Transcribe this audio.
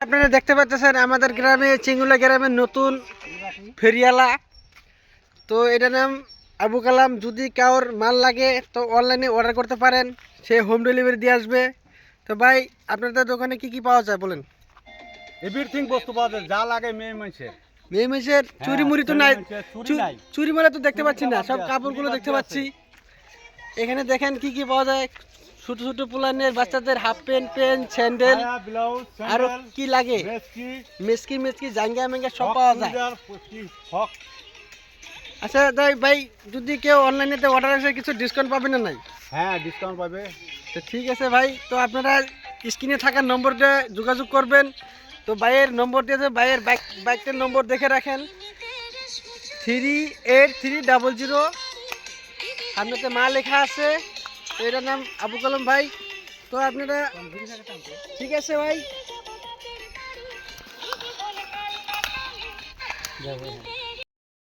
আপনারা দেখতে পাচ্ছেন আমাদের গ্রামে চিঙ্গুলা গ্রামের নতুন ফেরিয়ালা। তো এটার নাম আবু কালাম। যদি কারোর মাল লাগে তো অনলাইনে অর্ডার করতে পারেন, সে হোম ডেলিভারি দিয়ে আসবে। তো ভাই আপনাদের দোকানে কি কি পাওয়া যায় বলেন? এভরিথিং বস্তু পাওয়া যায়, যা লাগে মেয়ে মানুষের। মেয়ে মেসের চুরি মুড়ি তো নাই, চুরি মারা তো দেখতে পাচ্ছি না, সব কাপড়গুলো দেখতে পাচ্ছি। এখানে দেখেন কি কি পাওয়া যায়। ছোট ছোট পোলানের বাচ্চাদের হাফ প্যান্ট, প্যান্ট, স্যান্ডেল, আরো কি লাগে মেসকি মেসকি জাঙ্গা মেঙ্গা সব পাওয়া যায়। আচ্ছা তাই ভাই, যদি কেউ অনলাইনে অর্ডার আসে কিছু ডিসকাউন্ট পাবে না নাই? হ্যাঁ, ডিসকাউন্ট পাবে। তো ঠিক আছে ভাই, তো আপনারা স্ক্রিনে থাকা নম্বরটা যোগাযোগ করবেন। তো ভাইয়ের নম্বর দিয়েছে, ভাইয়ের বাইকটার নম্বর দেখে রাখেন 383000। আপনাদের মা লেখা আছে। তো এটার নাম আবু কালাম ভাই। তো আপনারা ঠিক আছে ভাই।